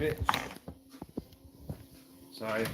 bitch. Sorry.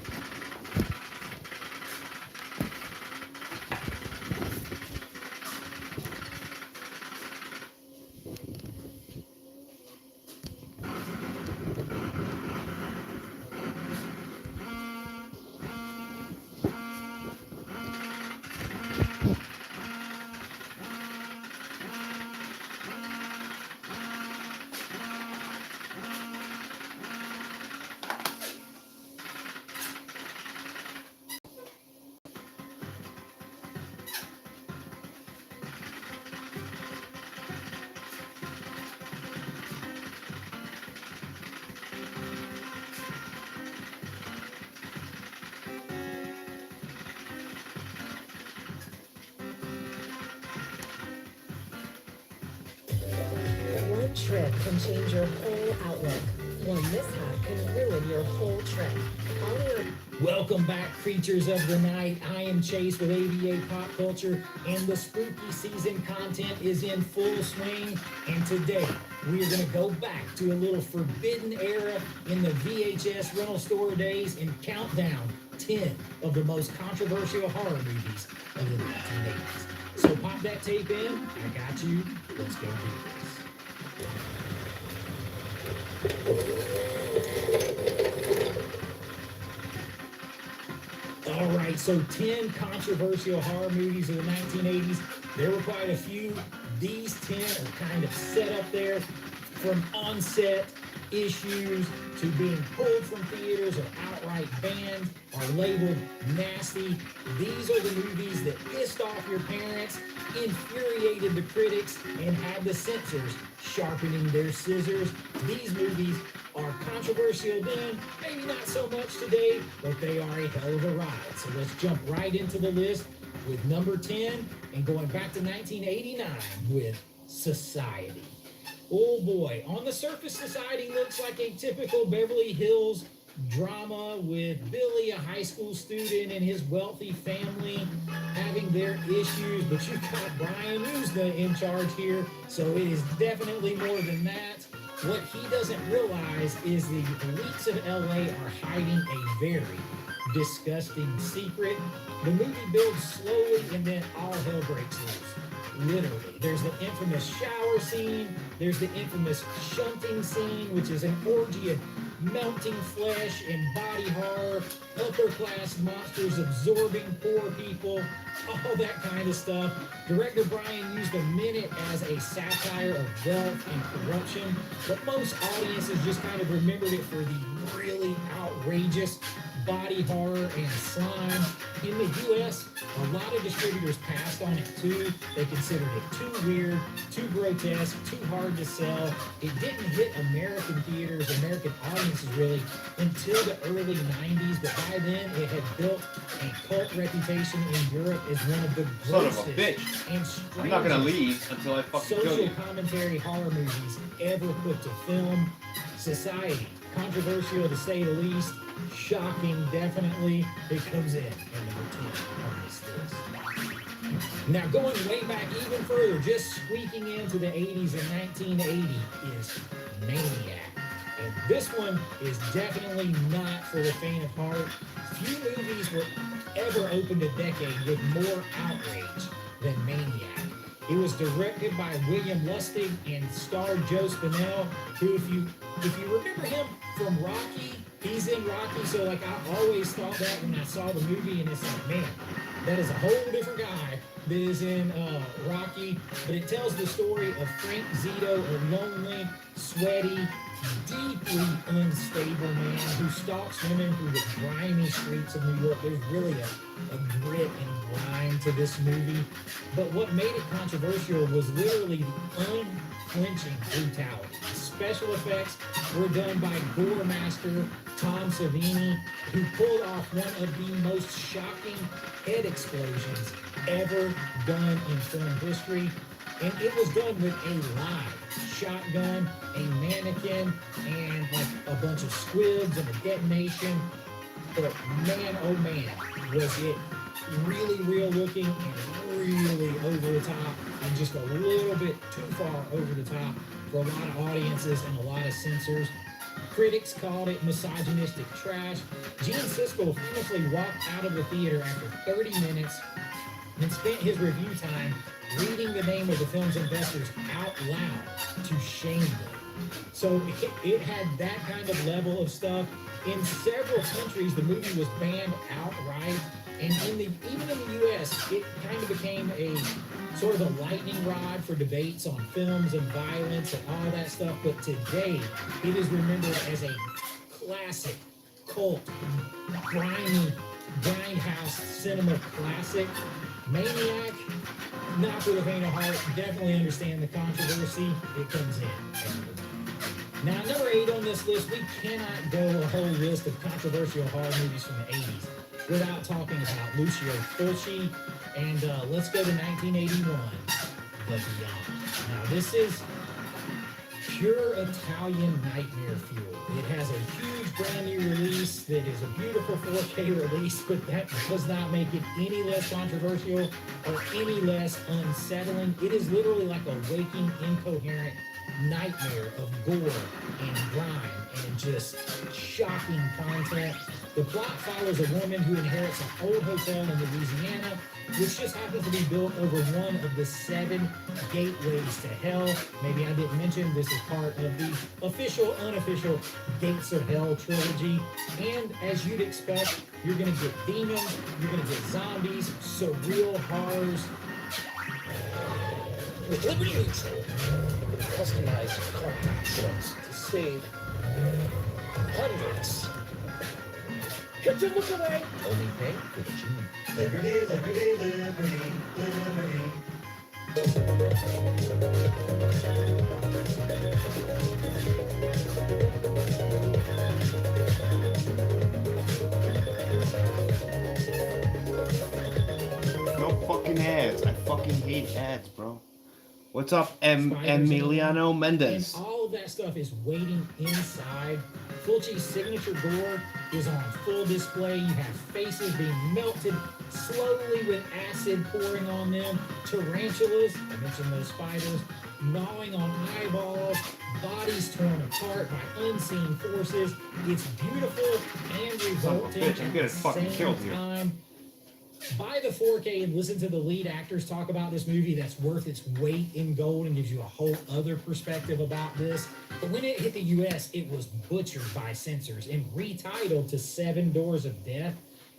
One trip can change your whole outlook. One mishap can ruin your whole trip. Welcome back, creatures of the night. I am Chase with AVA Pop Culture, and the spooky season content is in full swing. And today, we are going to go back to a little forbidden era in the VHS rental store days and count down 10 of the most controversial horror movies of the 1980s. So pop that tape in. I got you. Let's go do this. All right, so 10 controversial horror movies of the 1980s. There were quite a few. These 10 are kind of set up there from onset issues to being pulled from theaters or outright banned or labeled nasty. These are the movies that pissed off your parents, infuriated the critics, and had the censors sharpening their scissors. These movies are controversial then, maybe not so much today, but they are a hell of a ride. So let's jump right into the list with number 10 and going back to 1989 with Society. Oh boy, on the surface, Society looks like a typical Beverly Hills drama with Billy, a high school student, and his wealthy family having their issues, but you've got Brian Usna in charge here, so it is definitely more than that. What he doesn't realize is the elites of LA are hiding a very disgusting secret. The movie builds slowly and then all hell breaks loose. Literally. There's the infamous shower scene. There's the infamous shunting scene, which is an orgy of melting flesh and body horror, upper-class monsters absorbing poor people, all that kind of stuff. Director Brian used a minute as a satire of wealth and corruption, but most audiences just kind of remembered it for the really outrageous body horror and slime. In the U.S., a lot of distributors passed on it too. They considered it too weird, too grotesque, too hard to sell. It didn't hit American theaters, American audiences really, until the early 90s, but by then it had built a cult reputation in Europe as one of the grossest and strangest I'm not gonna leave until I fucking kill social you. commentary horror movies ever put to film. Society, controversial to say the least, shocking definitely. It comes in at number 10 on this list. Now going way back even further, just squeaking into the 80s and 1980 is Maniac. And this one is definitely not for the faint of heart. Few movies were ever opened a decade with more outrage than Maniac. It was directed by William Lustig and starred Joe Spinell, who, if you remember him from Rocky, he's in Rocky, so like I always thought that when I saw the movie, and it's like, man, that is a whole different guy that is in Rocky. But it tells the story of Frank Zito, a lonely, sweaty, deeply unstable man who stalks women through the grimy streets of New York. There's really a grit and grime to this movie. But what made it controversial was literally the unflinching brutality. Special effects were done by gore master Tom Savini, who pulled off one of the most shocking head explosions ever done in film history. And it was done with a live shotgun, a mannequin, and like a bunch of squibs and a detonation. But man, oh man, was it really real looking and really over the top, and just a little bit too far over the top for a lot of audiences and a lot of censors. Critics called it misogynistic trash. Gene Siskel famously walked out of the theater after 30 minutes and spent his review time reading the name of the film's investors out loud to shame them. So it had that kind of level of stuff. In several countries, the movie was banned outright. And even in the U.S., it kind of became a sort of a lightning rod for debates on films and violence and all that stuff. But today, it is remembered as a classic, cult, grimy, grindhouse cinema classic. Maniac, not for the faint of heart. Definitely understand the controversy. It comes in. Now, number 8 on this list, we cannot go a whole list of controversial horror movies from the 80s without talking about Lucio Fulci. And let's go to 1981, The Beyond. Now, this is pure Italian nightmare fuel. It has a huge brand new release that is a beautiful 4K release, but that does not make it any less controversial or any less unsettling. It is literally like a waking, incoherent nightmare of gore and grime and just shocking content. The plot follows a woman who inherits an old hotel in Louisiana, which just happens to be built over one of the 7 gateways to hell. Maybe I didn't mention this is part of the official, unofficial Gates of Hell trilogy. And as you'd expect, you're going to get demons, you're going to get zombies, surreal horrors. With Liberty Mutual, customized car insurance to save hundreds. Get your look away. Only pay for the June. Liberty, liberty, liberty, liberty. No fucking ads. I fucking hate ads, bro. What's up, Emiliano Mendez? And all of that stuff is waiting inside. Fulci's signature gore is on full display. You have faces being melted slowly with acid pouring on them. Tarantulas, I mentioned those spiders, gnawing on eyeballs, bodies torn apart by unseen forces. It's beautiful and revolting Bitch, I'm at getting the fucking same killed here. time. Buy the 4K and listen to the lead actors talk about this movie. That's worth its weight in gold and gives you a whole other perspective about this. But when it hit the US, it was butchered by censors and retitled to 7 Doors of Death.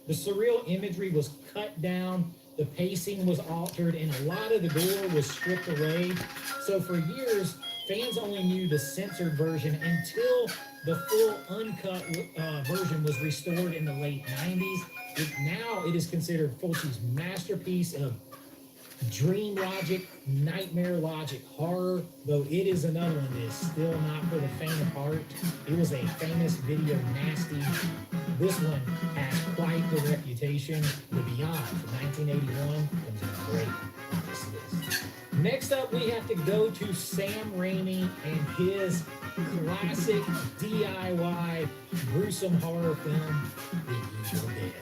The surreal imagery was cut down, the pacing was altered, and a lot of the gore was stripped away. So for years, fans only knew the censored version until the full uncut version was restored in the late 90s. Now it is considered Fulci's masterpiece of dream logic, nightmare logic horror, though it is another one that is still not for the faint of heart. It was a famous video nasty. This one has quite the reputation. The Beyond from 1981 comes in great on this list. Next up, we have to go to Sam Raimi and his classic DIY gruesome horror film, The Evil Dead.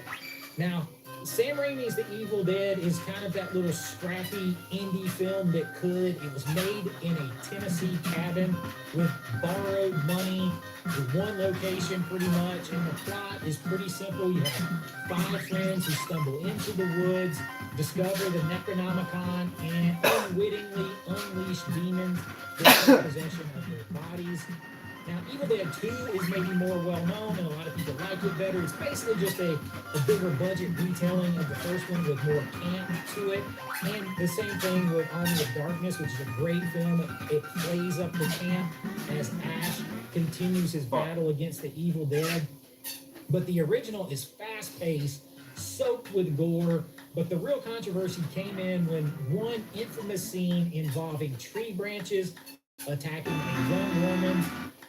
Now, Sam Raimi's The Evil Dead is kind of that little scrappy indie film that could. It was made in a Tennessee cabin with borrowed money, with one location pretty much, and the plot is pretty simple. You have 5 friends who stumble into the woods, discover the Necronomicon, and unwittingly unleash demons that take possession of their bodies. Now, Evil Dead 2 is maybe more well-known, and a lot of people like it better. It's basically just a bigger budget retelling of the first one with more camp to it. And the same thing with Army of Darkness, which is a great film. It plays up the camp as Ash continues his battle against the Evil Dead. But the original is fast-paced, soaked with gore. But the real controversy came in when one infamous scene involving tree branches attacking a young woman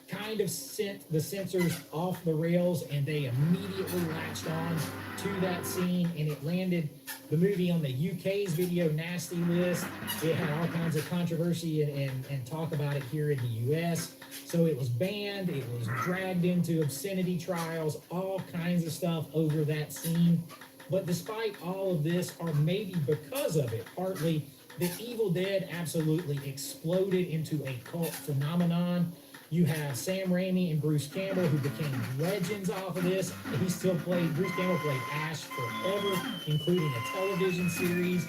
kind of sent the censors off the rails, and they immediately latched on to that scene, and it landed the movie on the UK's video nasty list. It had all kinds of controversy and talk about it here in the US. So it was banned, it was dragged into obscenity trials, all kinds of stuff over that scene. But despite all of this, or maybe because of it, partly, The Evil Dead absolutely exploded into a cult phenomenon. You have Sam Raimi and Bruce Campbell, who became legends off of this. Bruce Campbell played Ash forever, including a television series.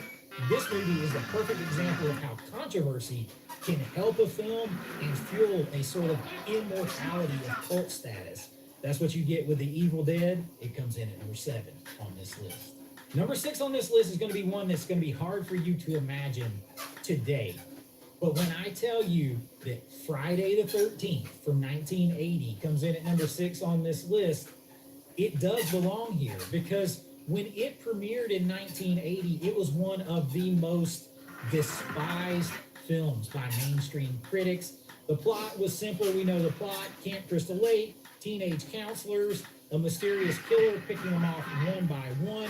This movie is a perfect example of how controversy can help a film and fuel a sort of immortality of cult status. That's what you get with The Evil Dead. It comes in at number 7 on this list. Number 6 on this list is going to be one that's going to be hard for you to imagine today. But when I tell you that Friday the 13th from 1980 comes in at number 6 on this list, it does belong here, because when it premiered in 1980, it was one of the most despised films by mainstream critics. The plot was simple. We know the plot: Camp Crystal Lake, teenage counselors, a mysterious killer picking them off one by one.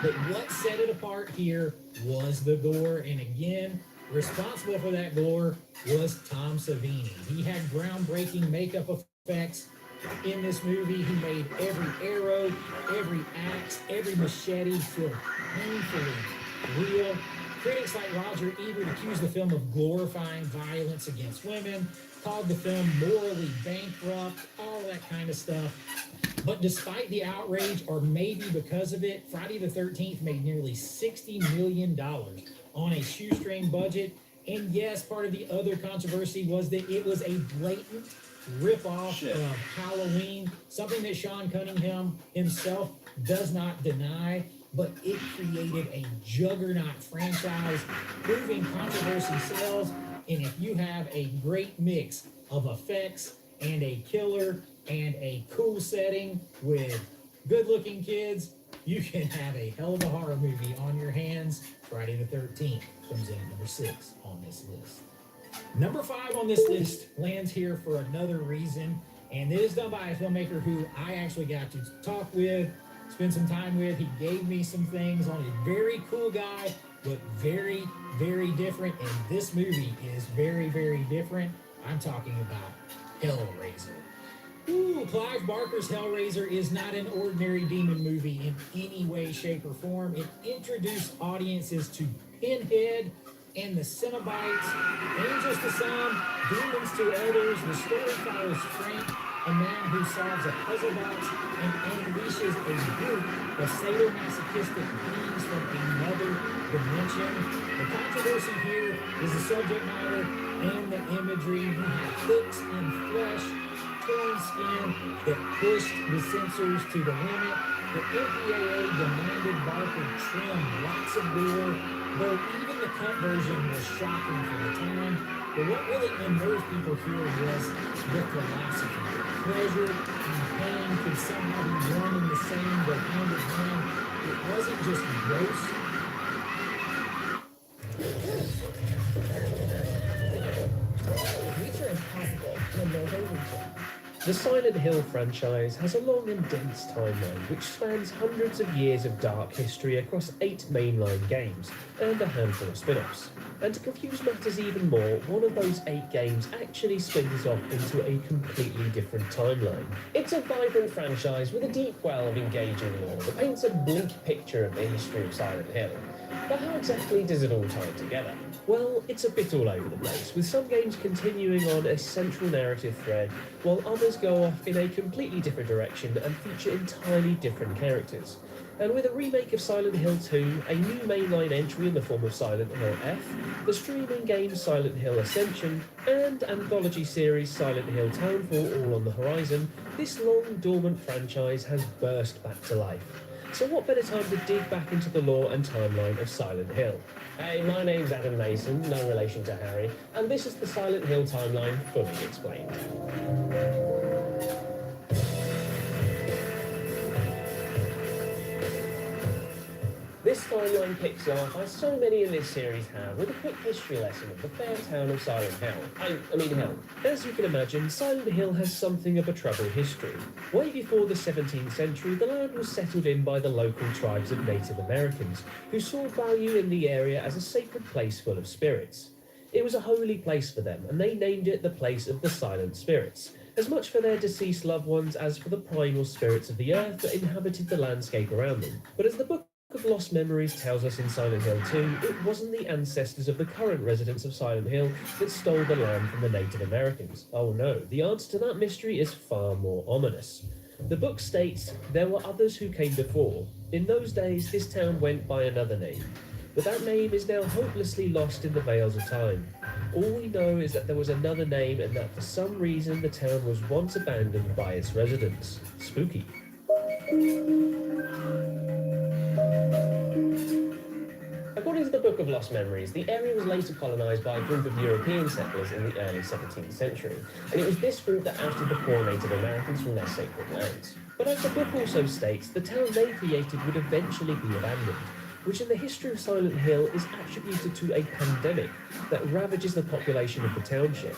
But what set it apart here was the gore. And again, responsible for that gore was Tom Savini. He had groundbreaking makeup effects in this movie. He made every arrow, every axe, every machete feel painfully real. Critics like Roger Ebert accused the film of glorifying violence against women, called the film morally bankrupt, all that kind of stuff. But despite the outrage, or maybe because of it, Friday the 13th made nearly $60 million on a shoestring budget. And yes, part of the other controversy was that it was a blatant rip-off of Halloween, something that Sean Cunningham himself does not deny. But it created a juggernaut franchise, proving controversy sells. And if you have a great mix of effects and a killer and a cool setting with good-looking kids, you can have a hell of a horror movie on your hands. Friday the 13th comes in at number 6 on this list. Number 5 on this list lands here for another reason, and it is done by a filmmaker who I actually got to talk with, spend some time with. He gave me some things on a very cool guy, but very, very different. And this movie is very, very different. I'm talking about Hellraiser. Ooh, Clive Barker's Hellraiser is not an ordinary demon movie in any way, shape, or form. It introduced audiences to Pinhead and the Cenobites, angels to some, demons to others. The story follows Frank, a man who solves a puzzle box and unleashes a group of sadomasochistic beings from another dimension. The controversy here is the subject matter and the imagery. You have hooks in flesh, torn skin that pushed the censors to the limit. The MPAA demanded Barker trim lots of gore, though even the cut version was shocking for the time. But what really unnerved people here was the philosophy. Pleasure and pain could somehow be one and the same, but hand in hand. It wasn't just gross. Creature impossible in the Novo region. The Silent Hill franchise has a long and dense timeline which spans hundreds of years of dark history across 8 mainline games and a handful of spin-offs. And to confuse matters even more, one of those 8 games actually spins off into a completely different timeline. It's a vibrant franchise with a deep well of engaging lore that paints a bleak picture of the history of Silent Hill. But how exactly does it all tie together? Well, it's a bit all over the place, with some games continuing on a central narrative thread, while others go off in a completely different direction and feature entirely different characters. And with a remake of Silent Hill 2, a new mainline entry in the form of Silent Hill F, the streaming game Silent Hill Ascension, and anthology series Silent Hill Townfall all on the horizon, this long-dormant franchise has burst back to life. So what better time to dig back into the lore and timeline of Silent Hill? Hey, my name's Adam Mason, no relation to Harry, and this is the Silent Hill timeline fully explained. This timeline kicks off, as so many in this series have, with a quick history lesson of the fair town of Silent Hill. I mean Hill. As you can imagine, Silent Hill has something of a troubled history. Way before the 17th century, the land was settled in by the local tribes of Native Americans, who saw value in the area as a sacred place full of spirits. It was a holy place for them, and they named it the Place of the Silent Spirits, as much for their deceased loved ones as for the primal spirits of the earth that inhabited the landscape around them. But as the Book of of Lost Memories tells us in Silent Hill 2, it wasn't the ancestors of the current residents of Silent Hill that stole the land from the Native Americans. Oh no, the answer to that mystery is far more ominous. The book states, there were others who came before. In those days, this town went by another name. But that name is now hopelessly lost in the veils of time. All we know is that there was another name and that for some reason the town was once abandoned by its residents. Spooky. According to the Book of Lost Memories, the area was later colonised by a group of European settlers in the early 17th century, and it was this group that ousted the poor Native Americans from their sacred lands. But as the book also states, the town they created would eventually be abandoned, which in the history of Silent Hill is attributed to a pandemic that ravages the population of the township.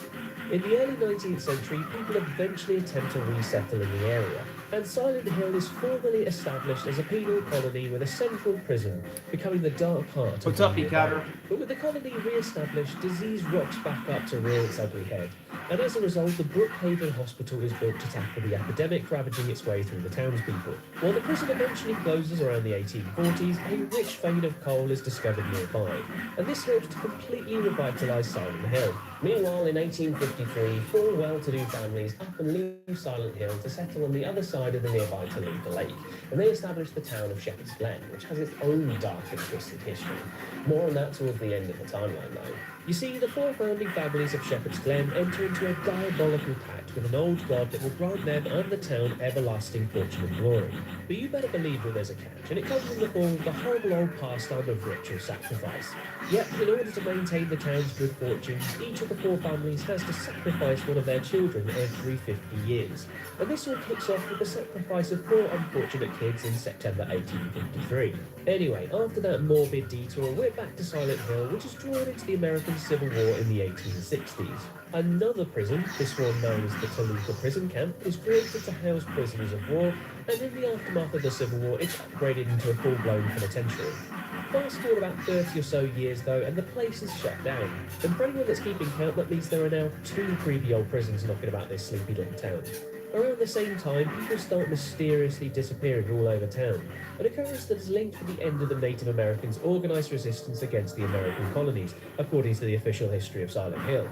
In the early 19th century, people eventually attempt to resettle in the area, and Silent Hill is formally established as a penal colony with a central prison, becoming the dark heart What's of up, the Carter? But with the colony re-established, disease rocks back up to rear its ugly head, and as a result, the Brookhaven Hospital is built to tackle the epidemic ravaging its way through the townspeople. While the prison eventually closes around the 1840s, a rich vein of coal is discovered nearby, and this helps to completely revitalise Silent Hill. Meanwhile, in 1853, four well-to-do families up and leave Silent Hill to settle on the other side of the nearby Toluca Lake, and they establish the town of Shepherd's Glen, which has its own dark and twisted history. More on that towards the end of the timeline, though. You see, the four founding families of Shepherd's Glen enter into a diabolical pact with an old god that will grant them and the town everlasting fortune and glory. But you better believe that there's a catch, and it comes in the form of the horrible old pastime of ritual sacrifice. Yet, in order to maintain the town's good fortunes, each of the four families has to sacrifice one of their children every 50 years. And this all kicks off with the sacrifice of four unfortunate kids in September 1853. Anyway, after that morbid detour, we're back to Silent Hill, which is drawn into the American Civil War in the 1860s. Another prison, this one known as the Toluca Prison Camp, is created to house prisoners of war, and in the aftermath of the Civil War, it's upgraded into a full-blown penitentiary. Fast forward about 30 or so years though, and the place is shut down. And for anyone that's keeping count, that means there are now 2 creepy old prisons knocking about this sleepy little town. Around the same time, people start mysteriously disappearing all over town, an occurrence that is linked with the end of the Native Americans' organised resistance against the American colonies, according to the official history of Silent Hill.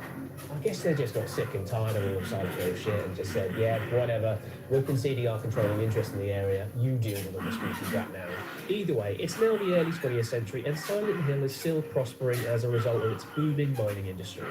I guess they just got sick and tired of all of Silent Hill shit and just said, yeah, whatever, we're conceding our controlling interest in the area, you deal with all the spooky crap now. Either way, it's now the early 20th century and Silent Hill is still prospering as a result of its booming mining industry.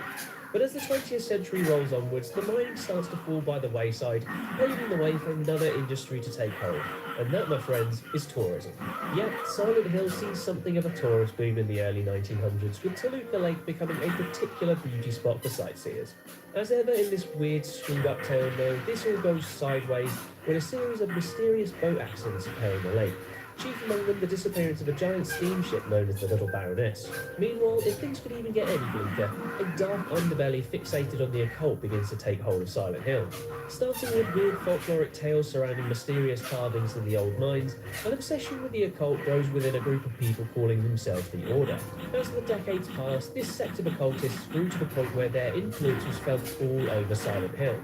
But as the 20th century rolls onwards, the mining starts to fall by the wayside, paving the way for another industry to take hold. And that, my friends, is tourism. Yet, Silent Hill sees something of a tourist boom in the early 1900s, with Toluca Lake becoming a particular beauty spot for sightseers. As ever in this weird, screwed-up town, though, this all goes sideways when a series of mysterious boat accidents occur in the lake. Chief among them the disappearance of a giant steamship known as the Little Baroness. Meanwhile, if things could even get any bleaker, a dark underbelly fixated on the occult begins to take hold of Silent Hill. Starting with weird folkloric tales surrounding mysterious carvings in the old mines, an obsession with the occult grows within a group of people calling themselves the Order. As the decades pass, this sect of occultists grew to the point where their influence was felt all over Silent Hill,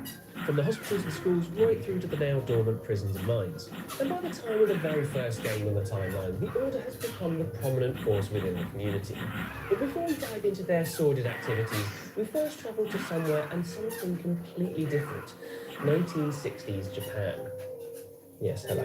from the hospitals and schools right through to the now dormant prisons and mines. And by the time of the very first game in the timeline, the Order has become the prominent force within the community. But before we dive into their sordid activities, we first travel to somewhere and something completely different. 1960s Japan. Yes, hello.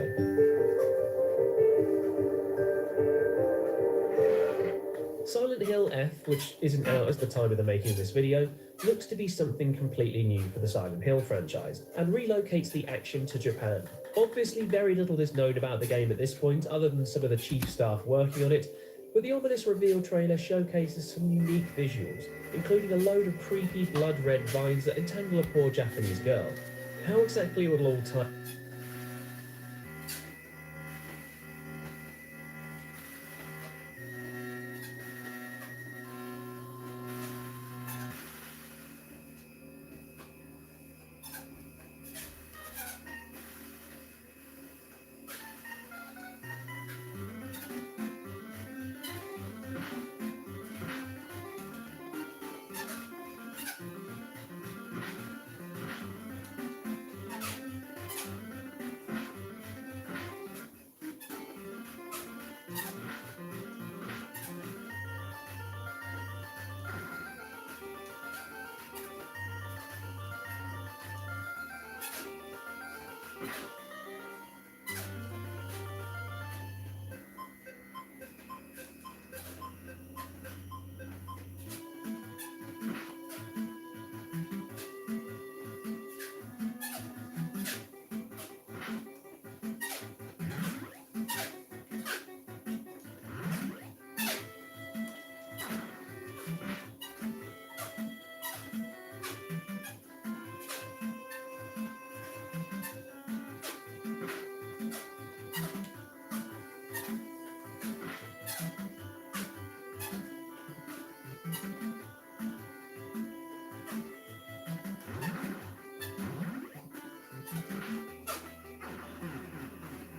Silent Hill F, which isn't out at the time of the making of this video, looks to be something completely new for the Silent Hill franchise, and relocates the action to Japan. Obviously, very little is known about the game at this point, other than some of the chief staff working on it, but the ominous reveal trailer showcases some unique visuals, including a load of creepy blood-red vines that entangle a poor Japanese girl. How exactly it will all tie...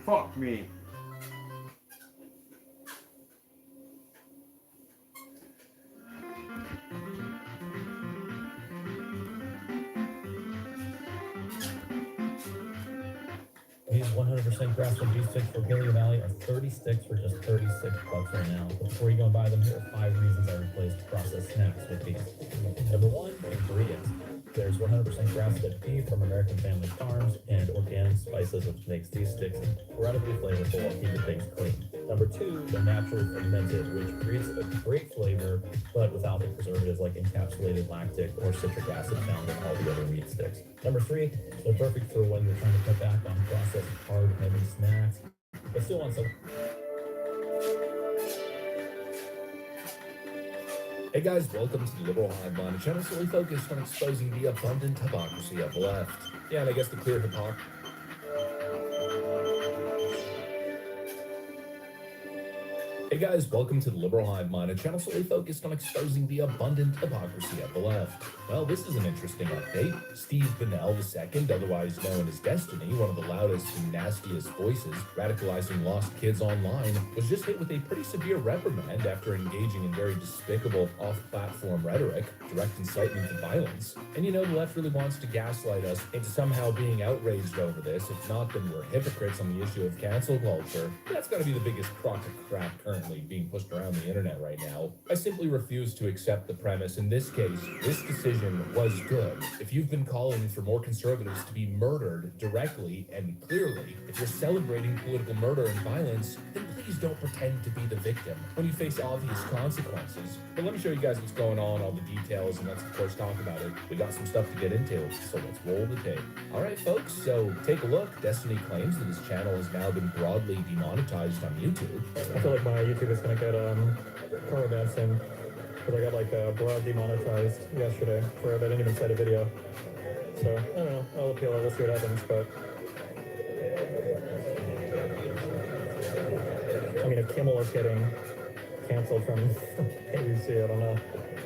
Fuck me. These 100% grass-fed beef sticks for Gilliam Valley are 30 sticks for just 36 bucks right now. But before you go and buy them, here are 5 reasons I replaced processed snacks with these. Number 1, ingredients. There's 100% grass-fed beef from American Family Farms and organic spices, which makes these sticks incredibly flavorful while keeping things clean. Number 2, they're naturally fermented, which creates a great flavor, but without the preservatives like encapsulated lactic or citric acid found in all the other meat sticks. Number 3, they're perfect for when you're trying to cut back on processed hard, heavy snacks, but still want some. Hey guys, welcome to the Liberal Hive Mind, a channel solely focused on exposing the abundant hypocrisy of the left. Yeah, and I guess the clear hypocrisy. Hey guys, welcome to the Liberal Hive Mind, a channel solely focused on exposing the abundant hypocrisy of the left. Well, this is an interesting update. Steve Bennell II, otherwise known as Destiny, one of the loudest and nastiest voices radicalizing lost kids online, was just hit with a pretty severe reprimand after engaging in very despicable off-platform rhetoric, direct incitement to violence. And you know, the left really wants to gaslight us into somehow being outraged over this. If not, then we're hypocrites on the issue of cancel culture. That's got to be the biggest crock of crap currently being pushed around the internet right now. I simply refuse to accept the premise. In this case, this decision was good. If you've been calling for more conservatives to be murdered directly and clearly, if you're celebrating political murder and violence, then please don't pretend to be the victim when you face obvious consequences. But let me show you guys what's going on, all the details, and let's of course talk about it. We got some stuff to get into, so let's roll the tape. Alright folks, so take a look. Destiny claims that his channel has now been broadly demonetized on YouTube. I feel like my YouTube is gonna get color dancing because I got like broad demonetized yesterday for it. I didn't even set a video, so I don't know. I'll appeal it. We'll see what happens. But I mean, if Kimmel is getting canceled from ABC, I don't know.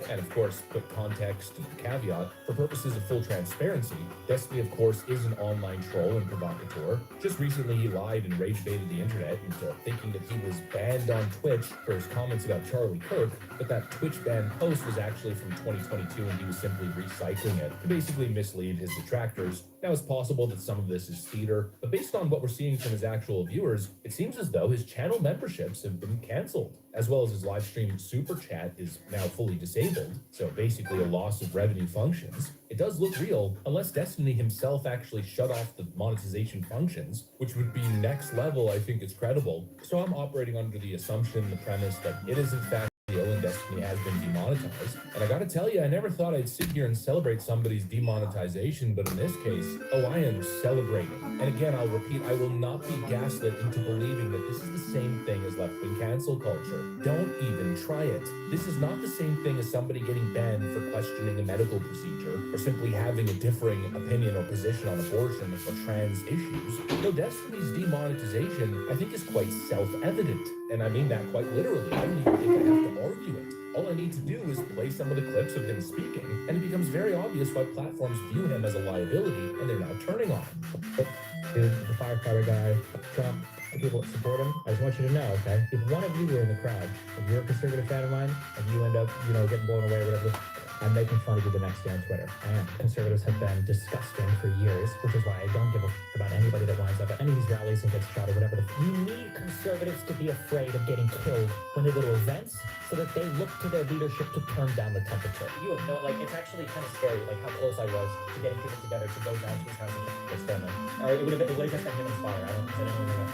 And of course, put context and caveat, for purposes of full transparency, Destiny of course is an online troll and provocateur. Just recently he lied and rage baited the internet into thinking that he was banned on Twitch for his comments about Charlie Kirk, but that Twitch ban post was actually from 2022 and he was simply recycling it to basically mislead his detractors. Now it's possible that some of this is theater, but based on what we're seeing from his actual viewers, it seems as though his channel memberships have been cancelled, as well as his live stream super chat is now fully disabled, so basically a loss of revenue functions. It does look real, unless Destiny himself actually shut off the monetization functions, which would be next level. I think it's credible. So I'm operating under the assumption, the premise that it is in fact real and Destiny has been demonetized. And I gotta tell you, I never thought I'd sit here and celebrate somebody's demonetization, but in this case, oh, I am celebrating. And again, I'll repeat, I will not be gaslit into believing that this is the same thing as left-wing cancel culture. Don't even try it. This is not the same thing as somebody getting banned for questioning a medical procedure or simply having a differing opinion or position on abortion or trans issues. No, Destiny's demonetization, I think, is quite self-evident. And I mean that quite literally. I don't even think I have to argue it. All I need to do is play some of the clips of him speaking, and it becomes very obvious why platforms view him as a liability, and they're now turning on him. Dude, the firefighter guy, Trump, the people that support him, I just want you to know, okay? If one of you were in the crowd, if you're a conservative fan of mine, and you end up, getting blown away or whatever, I'm making fun of you the next day on Twitter. And conservatives have been disgusting for years, which is why I don't give a fuck about anybody that winds up at any of these rallies and gets shot or whatever. You need conservatives to be afraid of getting killed when they go to events so that they look to their leadership to turn down the temperature. You have no, it's actually kind of scary, how close I was to getting people together to go down to his house and experiment. Or it would have just been him and fire.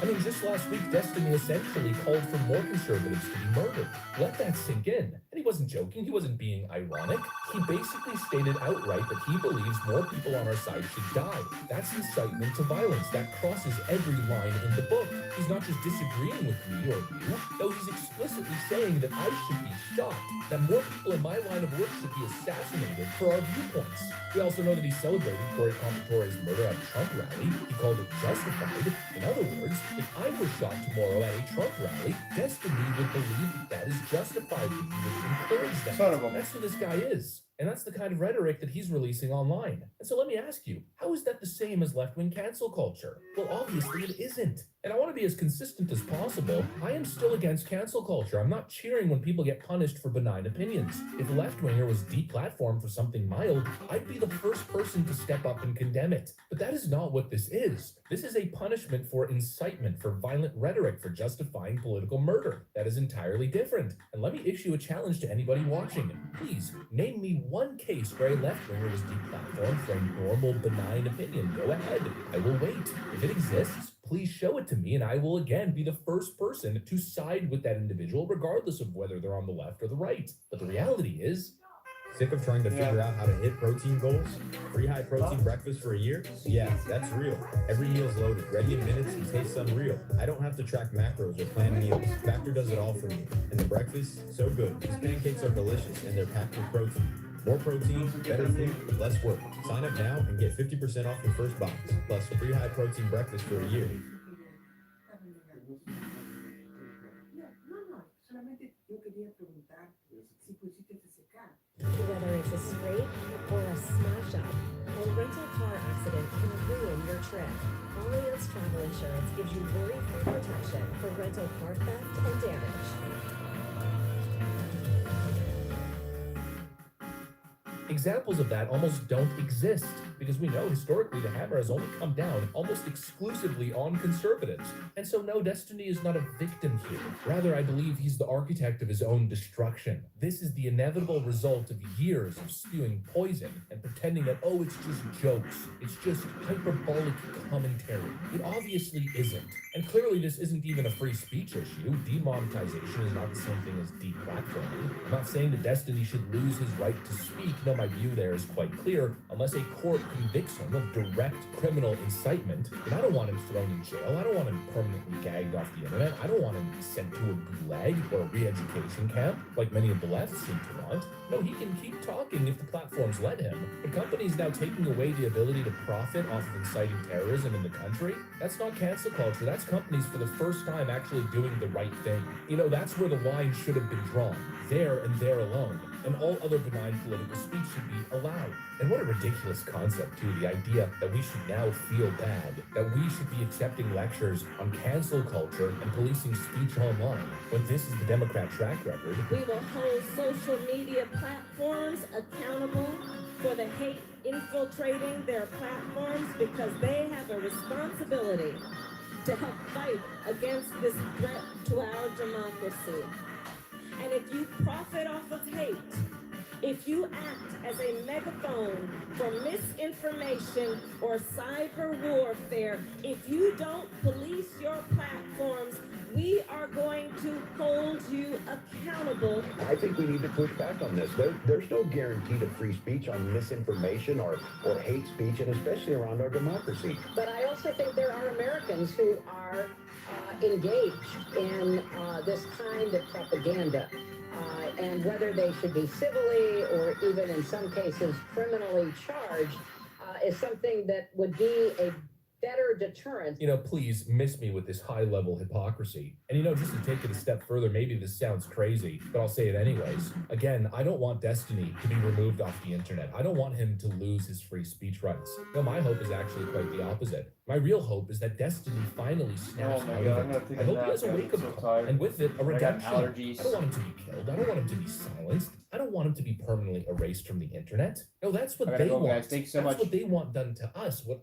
I mean, just last week, Destiny essentially called for more conservatives to be murdered. Let that sink in. And he wasn't joking. He wasn't being ironic. He basically stated outright that he believes more people on our side should die. That's incitement to violence. That crosses every line in the book. He's not just disagreeing with me or you. No, he's explicitly saying that I should be shot, that more people in my line of work should be assassinated for our viewpoints. We also know that he celebrated Cory Compatore's murder at a Trump rally. He called it justified. In other words, if I were shot tomorrow at a Trump rally, Destiny would believe that is justified. He would encourage that. Son of a- That's who this guy is. And that's the kind of rhetoric that he's releasing online. And so let me ask you, how is that the same as left-wing cancel culture? Well, obviously it isn't. And I want to be as consistent as possible. I am still against cancel culture. I'm not cheering when people get punished for benign opinions. If a left-winger was deplatformed for something mild, I'd be the first person to step up and condemn it. But that is not what this is. This is a punishment for incitement, for violent rhetoric, for justifying political murder. That is entirely different. And let me issue a challenge to anybody watching. Please, name me one case where a left-winger was deplatformed for a normal, benign opinion. Go ahead. I will wait. If it exists, please show it to me, and I will again be the first person to side with that individual, regardless of whether they're on the left or the right. But the reality is, Sick of trying to figure out how to hit protein goals? Free high protein breakfast for a year? Yeah, that's real. Every meal's loaded, ready in minutes, and tastes unreal. I don't have to track macros or plan meals. Factor does it all for me. And the breakfast, so good. These pancakes are delicious, and they're packed with protein. More protein, better food, less work. Sign up now and get 50% off your first box, plus free high protein breakfast for a year. Whether it's a scrape or a smash up, a rental car accident can ruin your trip. Allianz Travel Insurance gives you worry-free protection for rental car theft and damage. examples of that almost don't exist, because we know historically the hammer has only come down almost exclusively on conservatives. And so no, Destiny is not a victim here. Rather, I believe he's the architect of his own destruction. This is the inevitable result of years of spewing poison and pretending that, oh, it's just jokes. It's just hyperbolic commentary. It obviously isn't. And clearly this isn't even a free speech issue. Demonetization is not the same thing as deplatforming. I'm not saying that Destiny should lose his right to speak. No, my view there is quite clear. Unless a court convicts him of direct criminal incitement, and I don't want him thrown in jail. I don't want him permanently gagged off the internet. I don't want him sent to a gulag or a re-education camp, like many of the left seem to want. No, he can keep talking if the platforms let him. But companies now taking away the ability to profit off of inciting terrorism in the country, that's not cancel culture. That's companies for the first time actually doing the right thing. You know, that's where the line should have been drawn. There and there alone. And all other benign political speech should be allowed. And what a ridiculous concept, too, the idea that we should now feel bad, that we should be accepting lectures on cancel culture and policing speech online, when this is the Democrat track record. We will hold social media platforms accountable for the hate infiltrating their platforms, because they have a responsibility to help fight against this threat to our democracy. And if you profit off of hate, if you act as a megaphone for misinformation or cyber warfare, if you don't police your platforms, we are going to hold you accountable. I think we need to push back on this. There's no guarantee to free speech on misinformation or hate speech, and especially around our democracy. But I also think there are Americans who are engaged in this kind of propaganda. And whether they should be civilly or even in some cases criminally charged is something that would be a better deterrent. You know, please miss me with this high-level hypocrisy. And you know, just to take it a step further, maybe this sounds crazy, but I'll say it anyways. Again, I don't want Destiny to be removed off the internet. I don't want him to lose his free speech rights. No, my hope is actually quite the opposite. My real hope is that Destiny finally snaps out of it. I hope he has a wake-up call, and with it, a redemption. I don't want him to be killed. I don't want him to be silenced. I don't want him to be permanently erased from the internet. No, that's what they want. Thanks so that's much. what they want done to us. What